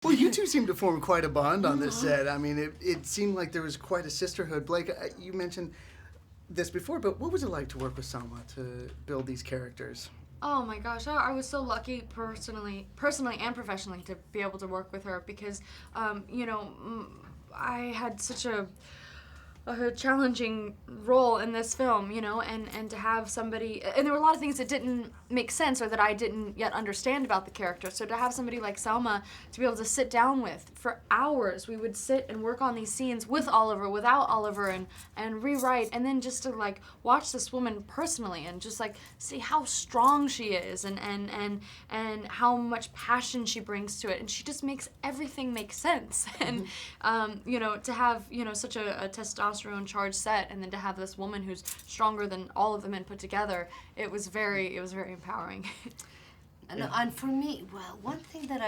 Well, you two seem to form quite a bond on this set. I mean, it seemed like there was quite a sisterhood. Blake, you mentioned this before, but what was it like to work with Salma to build these characters? Oh my gosh, I was so lucky personally and professionally to be able to work with her because, I had such a challenging role in this film, and to have somebody, and there were a lot of things that didn't make sense or that I didn't yet understand about the character. So to have somebody like Selma to be able to sit down with for hours, we would sit and work on these scenes with Oliver, without Oliver, and rewrite, and then just to like watch this woman personally and just like see how strong she is and how much passion she brings to it, and she just makes everything make sense. And to have such a testosterone charged set, and then to have this woman who's stronger than all of the men put together, it was very empowering. And for me, well, one thing that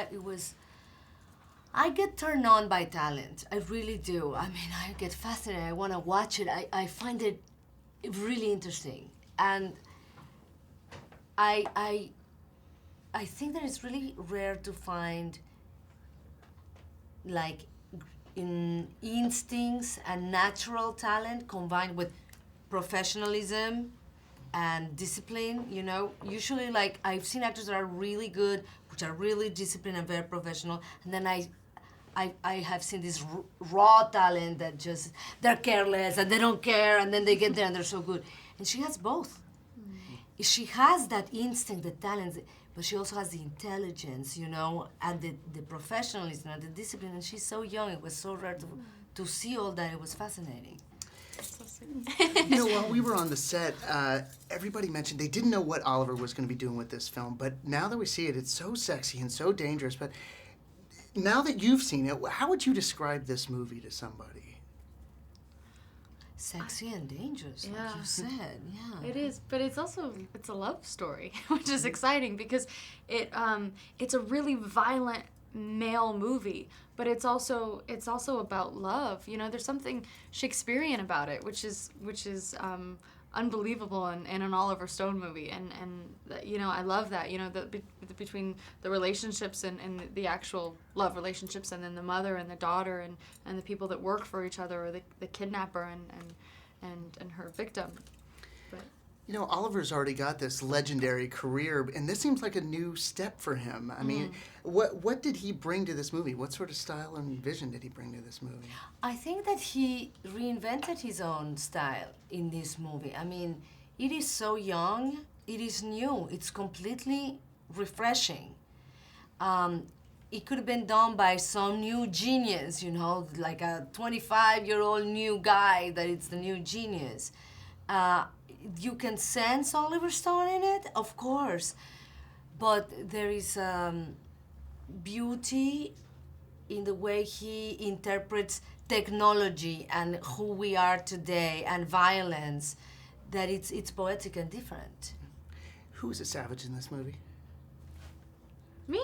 I get turned on by talent. I really do. I mean, I get fascinated. I want to watch it. I find it really interesting, and I think that it's really rare to find like in instincts and natural talent combined with professionalism and discipline. Usually, like, I've seen actors that are really good, which are really disciplined and very professional, and then I have seen this raw talent that just, they're careless and they don't care, and then they get there and they're so good. And she has both. She has that instinct, the talent, but she also has the intelligence, and the professionalism and the discipline, and she's so young. It was so rare to see all that. It was fascinating. While we were on the set, everybody mentioned they didn't know what Oliver was going to be doing with this film, but now that we see it, it's so sexy and so dangerous. But now that you've seen it, how would you describe this movie to somebody? Sexy and dangerous, like you said, yeah. It is, but it's a love story, which is exciting because it's a really violent male movie, but it's also about love. There's something Shakespearean about it, which is unbelievable in an Oliver Stone movie, and I love that. Between the relationships and the actual love relationships, and then the mother and the daughter and the people that work for each other, or the kidnapper and her victim. But Oliver's already got this legendary career, and this seems like a new step for him. I mean, what did he bring to this movie? What sort of style and vision did he bring to this movie? I think that he reinvented his own style in this movie. I mean, it is so young, it is new, it's completely refreshing. It could have been done by some new genius, like a 25-year-old new guy that it's the new genius. You can sense Oliver Stone in it, of course, but there is beauty in the way he interprets technology and who we are today and violence, that it's poetic and different. Who is a savage in this movie? Me?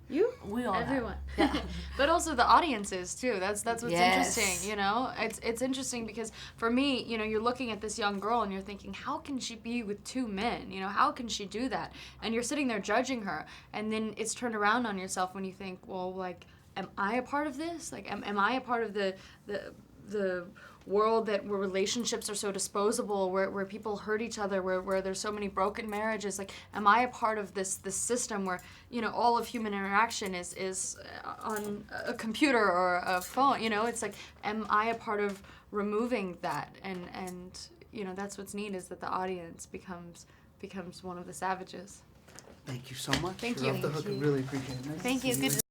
You? We all Everyone. Yeah. But also the audiences too. That's what's Yes. interesting, It's interesting because for me, you're looking at this young girl and you're thinking, how can she be with two men? How can she do that? And you're sitting there judging her, and then it's turned around on yourself when you think, well, like, am I a part of this? Like, am I a part of the world where relationships are so disposable, where people hurt each other, where there's so many broken marriages? Like, am I a part of this system where all of human interaction is on a computer or a phone? It's like, am I a part of removing that? And that's what's neat, is that the audience becomes one of the savages. Thank you so much. Thank You're you. off the hook. I really appreciate it. Nice Thank to you. see Good.